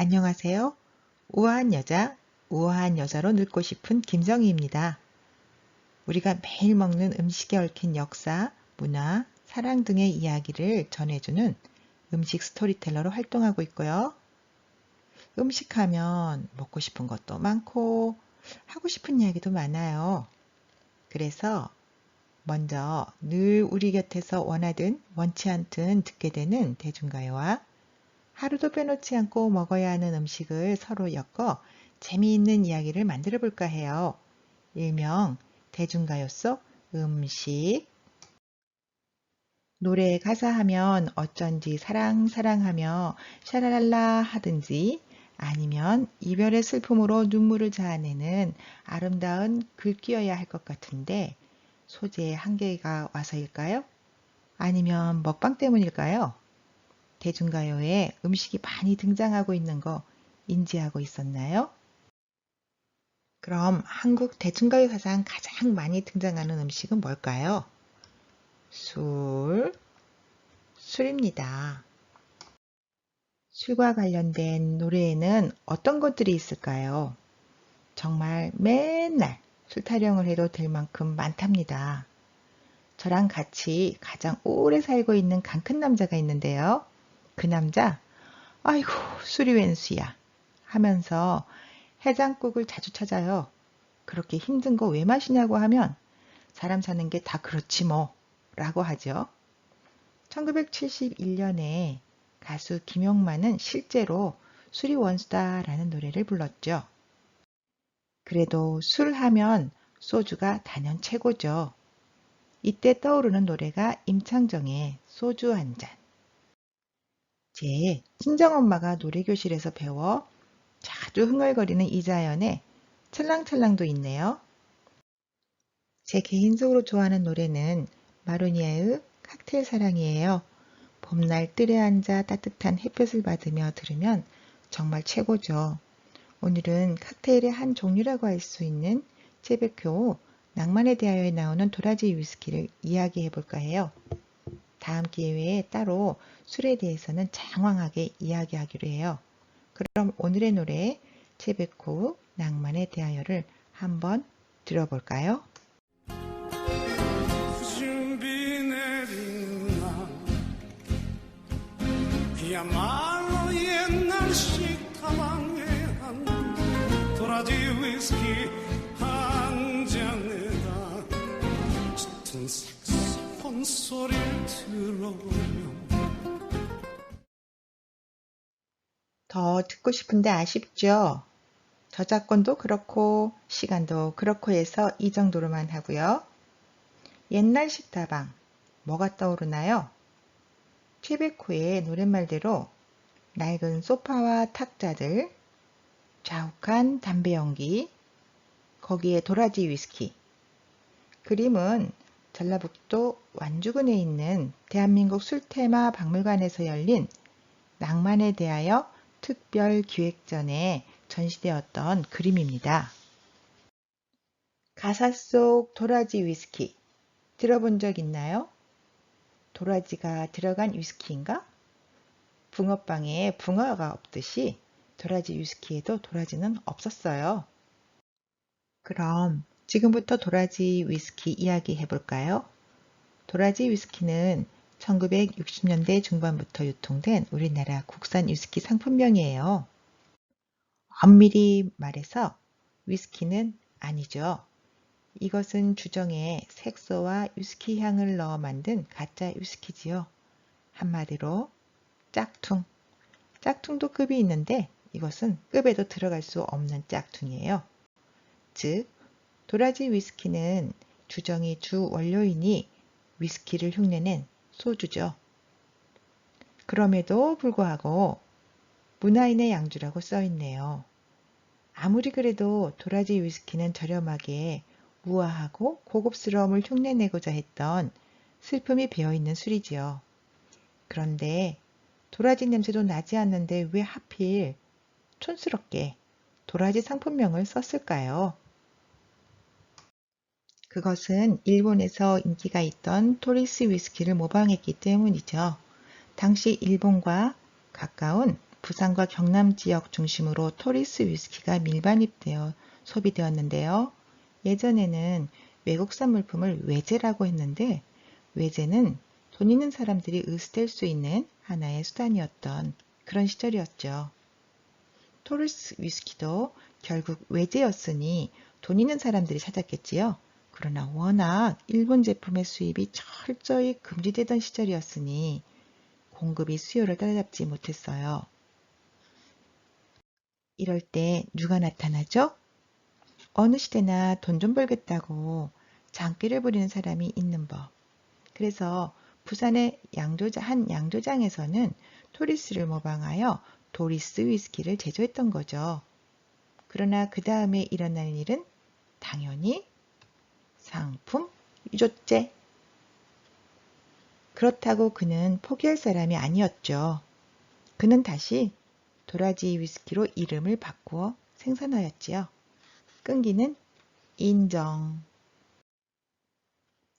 안녕하세요. 우아한 여자, 우아한 여자로 늙고 싶은 김정희입니다. 우리가 매일 먹는 음식에 얽힌 역사, 문화, 사랑 등의 이야기를 전해주는 음식 스토리텔러로 활동하고 있고요. 음식하면 먹고 싶은 것도 많고 하고 싶은 이야기도 많아요. 그래서 먼저 늘 우리 곁에서 원하든 원치 않든 듣게 되는 대중가요와 하루도 빼놓지 않고 먹어야 하는 음식을 서로 엮어 재미있는 이야기를 만들어 볼까 해요. 일명 대중가요 속 음식. 노래 가사하면 어쩐지 사랑사랑하며 샤라랄라 하든지 아니면 이별의 슬픔으로 눈물을 자아내는 아름다운 글귀여야 할 것 같은데 소재의 한계가 와서일까요? 아니면 먹방 때문일까요? 대중가요에 음식이 많이 등장하고 있는 거 인지하고 있었나요? 그럼 한국 대중가요 사상 가장 많이 등장하는 음식은 뭘까요? 술입니다. 술과 관련된 노래에는 어떤 것들이 있을까요? 정말 맨날 술 타령을 해도 될 만큼 많답니다. 저랑 같이 가장 오래 살고 있는 강 큰 남자가 있는데요. 그 남자, 아이고, 술이 웬 수야 하면서 해장국을 자주 찾아요. 그렇게 힘든 거 왜 마시냐고 하면 사람 사는 게 다 그렇지 뭐 라고 하죠. 1971년에 가수 김용만은 실제로 술이 원수다 라는 노래를 불렀죠. 그래도 술 하면 소주가 단연 최고죠. 이때 떠오르는 노래가 임창정의 소주 한 잔. 제 친정엄마가 노래교실에서 배워 자주 흥얼거리는 이자연의 찰랑찰랑도 있네요. 제 개인적으로 좋아하는 노래는 마로니에의 칵테일 사랑이에요. 봄날 뜰에 앉아 따뜻한 햇볕을 받으며 들으면 정말 최고죠. 오늘은 칵테일의 한 종류라고 할 수 있는 체베큐 낭만에 대하여에 나오는 도라지 위스키를 이야기해 볼까 해요. 다음 기회에 따로 술에 대해서는 장황하게 이야기하기로 해요. 그럼 오늘의 노래 체베코 낭만에 대하여를 한번 들어볼까요? 준비 내린 날 그야말로 옛날식 가방에 한 도라지 위스키 한 잔에다 짙은 색소폰 소리를 들어보면 더 듣고 싶은데 아쉽죠? 저작권도 그렇고 시간도 그렇고 해서 이 정도로만 하고요. 옛날 식다방 뭐가 떠오르나요? 최백호의 노랫말대로 낡은 소파와 탁자들, 자욱한 담배 연기, 거기에 도라지 위스키. 그림은 전라북도 완주군에 있는 대한민국 술테마 박물관에서 열린 낭만에 대하여 특별 기획전에 전시되었던 그림입니다. 가사 속 도라지 위스키 들어본 적 있나요? 도라지가 들어간 위스키인가? 붕어빵에 붕어가 없듯이 도라지 위스키에도 도라지는 없었어요. 그럼 지금부터 도라지 위스키 이야기 해볼까요? 도라지 위스키는 1960년대 중반부터 유통된 우리나라 국산 위스키 상품명이에요. 엄밀히 말해서 위스키는 아니죠. 이것은 주정에 색소와 위스키 향을 넣어 만든 가짜 위스키지요. 한마디로 짝퉁. 짝퉁도 급이 있는데 이것은 급에도 들어갈 수 없는 짝퉁이에요. 즉, 도라지 위스키는 주정이 주 원료이니 위스키를 흉내낸 소주죠. 그럼에도 불구하고 문화인의 양주라고 써있네요. 아무리 그래도 도라지 위스키는 저렴하게 우아하고 고급스러움을 흉내내고자 했던 슬픔이 배어있는 술이지요. 그런데 도라지 냄새도 나지 않는데 왜 하필 촌스럽게 도라지 상품명을 썼을까요? 그것은 일본에서 인기가 있던 토리스 위스키를 모방했기 때문이죠. 당시 일본과 가까운 부산과 경남 지역 중심으로 토리스 위스키가 밀반입되어 소비되었는데요. 예전에는 외국산 물품을 외제라고 했는데 외제는 돈 있는 사람들이 으스댈 수 있는 하나의 수단이었던 그런 시절이었죠. 토리스 위스키도 결국 외제였으니 돈 있는 사람들이 찾았겠지요. 그러나 워낙 일본 제품의 수입이 철저히 금지되던 시절이었으니 공급이 수요를 따라잡지 못했어요. 이럴 때 누가 나타나죠? 어느 시대나 돈 좀 벌겠다고 장기를 부리는 사람이 있는 법. 그래서 부산의 한 양조장에서는 토리스를 모방하여 도리스 위스키를 제조했던 거죠. 그러나 그 다음에 일어날 일은 당연히 상품 유조제. 그렇다고 그는 포기할 사람이 아니었죠. 그는 다시 도라지 위스키로 이름을 바꾸어 생산하였지요. 끈기는 인정.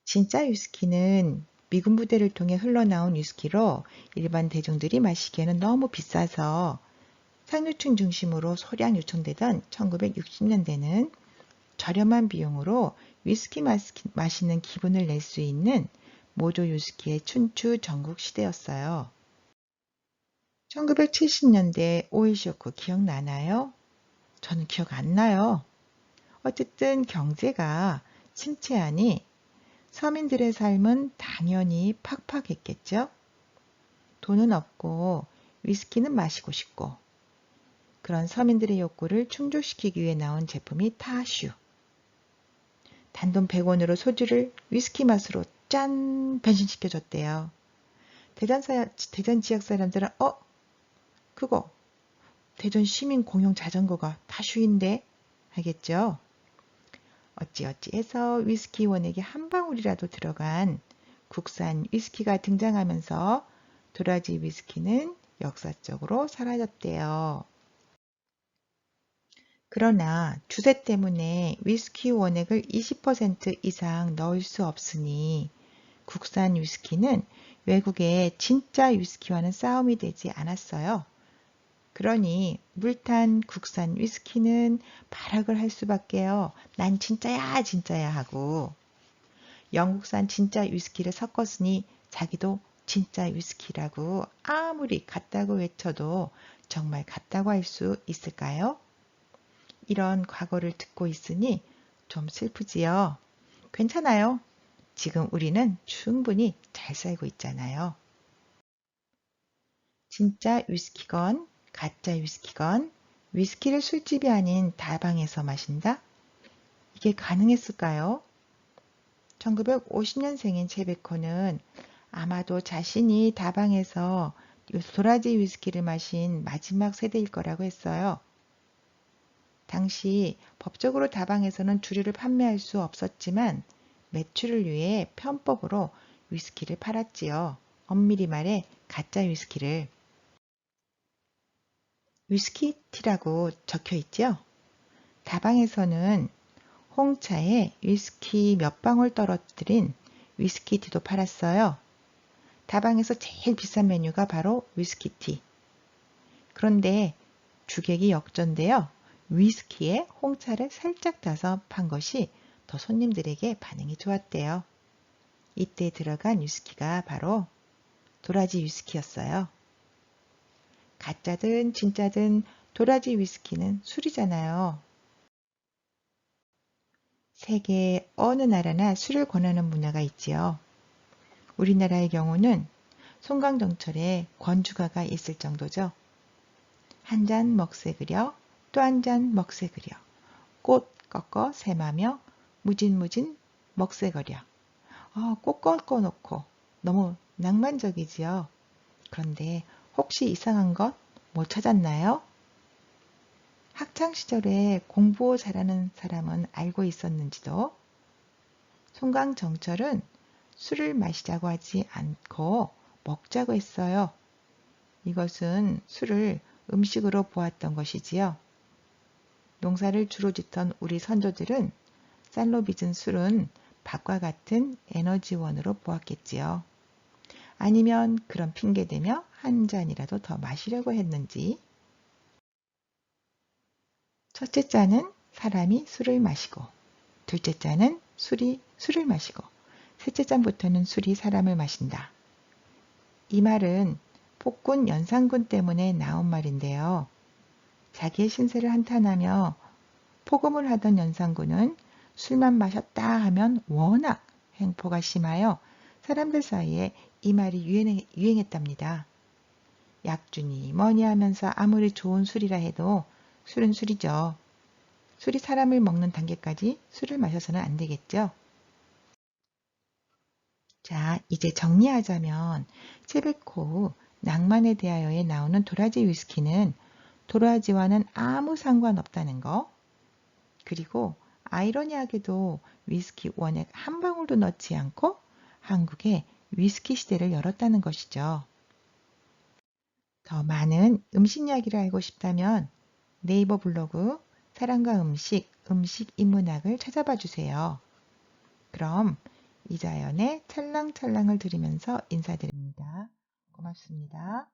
진짜 위스키는 미군 부대를 통해 흘러나온 위스키로 일반 대중들이 마시기에는 너무 비싸서 상류층 중심으로 소량 유통되던 1960년대는 저렴한 비용으로 위스키 마시는 기분을 낼 수 있는 모조 위스키의 춘추 전국 시대였어요. 1970년대 오일 쇼크 기억나나요? 저는 기억 안 나요. 어쨌든 경제가 침체하니 서민들의 삶은 당연히 팍팍했겠죠. 돈은 없고 위스키는 마시고 싶고 그런 서민들의 욕구를 충족시키기 위해 나온 제품이 타슈. 단돈 100원으로 소주를 위스키 맛으로 짠 변신시켜줬대요. 대전 지역 사람들은 그거 대전 시민 공용 자전거가 타슈인데 하겠죠. 어찌어찌해서 위스키 원액에 한 방울이라도 들어간 국산 위스키가 등장하면서 도라지 위스키는 역사적으로 사라졌대요. 그러나 주세 때문에 위스키 원액을 20% 이상 넣을 수 없으니 국산 위스키는 외국의 진짜 위스키와는 싸움이 되지 않았어요. 그러니 물탄 국산 위스키는 발악을 할 수밖에요. 난 진짜야 진짜야 하고 영국산 진짜 위스키를 섞었으니 자기도 진짜 위스키라고 아무리 같다고 외쳐도 정말 같다고 할 수 있을까요? 이런 과거를 듣고 있으니 좀 슬프지요. 괜찮아요. 지금 우리는 충분히 잘 살고 있잖아요. 진짜 위스키건 가짜 위스키건 위스키를 술집이 아닌 다방에서 마신다? 이게 가능했을까요? 1950년생인 제베코는 아마도 자신이 다방에서 도라지 위스키를 마신 마지막 세대일 거라고 했어요. 당시 법적으로 다방에서는 주류를 판매할 수 없었지만 매출을 위해 편법으로 위스키를 팔았지요. 엄밀히 말해 가짜 위스키를. 위스키티라고 적혀 있죠. 다방에서는 홍차에 위스키 몇 방울 떨어뜨린 위스키티도 팔았어요. 다방에서 제일 비싼 메뉴가 바로 위스키티. 그런데 주객이 역전되어 위스키에 홍차를 살짝 타서 판 것이 더 손님들에게 반응이 좋았대요. 이때 들어간 위스키가 바로 도라지 위스키였어요. 가짜든 진짜든 도라지 위스키는 술이잖아요. 세계 어느 나라나 술을 권하는 문화가 있지요. 우리나라의 경우는 송강정철의 권주가가 있을 정도죠. 한 잔 먹새 그려 또 한 잔 먹새 그려 꽃 꺾어 샘하며 무진무진 먹새거려. 꽃 꺾어 놓고 너무 낭만적이지요. 그런데 혹시 이상한 것 못 찾았나요? 학창시절에 공부 잘하는 사람은 알고 있었는지도 송강정철은 술을 마시자고 하지 않고 먹자고 했어요. 이것은 술을 음식으로 보았던 것이지요. 농사를 주로 짓던 우리 선조들은 쌀로 빚은 술은 밥과 같은 에너지원으로 보았겠지요. 아니면 그런 핑계 대며 한 잔이라도 더 마시려고 했는지. 첫째 잔은 사람이 술을 마시고, 둘째 잔은 술이 술을 마시고, 셋째 잔부터는 술이 사람을 마신다. 이 말은 폭군 연산군 때문에 나온 말인데요. 자기의 신세를 한탄하며 포금을 하던 연산군은 술만 마셨다 하면 워낙 횡포가 심하여 사람들 사이에 이 말이 유행했답니다. 약주니 뭐니 하면서 아무리 좋은 술이라 해도 술은 술이죠. 술이 사람을 먹는 단계까지 술을 마셔서는 안 되겠죠. 자, 이제 정리하자면 체베코 낭만에 대하여에 나오는 도라지 위스키는 도라지와는 아무 상관없다는 거. 그리고 아이러니하게도 위스키 원액 한 방울도 넣지 않고 한국의 위스키 시대를 열었다는 것이죠. 더 많은 음식 이야기를 알고 싶다면 네이버 블로그 사랑과 음식, 음식 인문학을 찾아봐 주세요. 그럼 이자연의 찰랑찰랑을 들으면서 인사드립니다. 고맙습니다.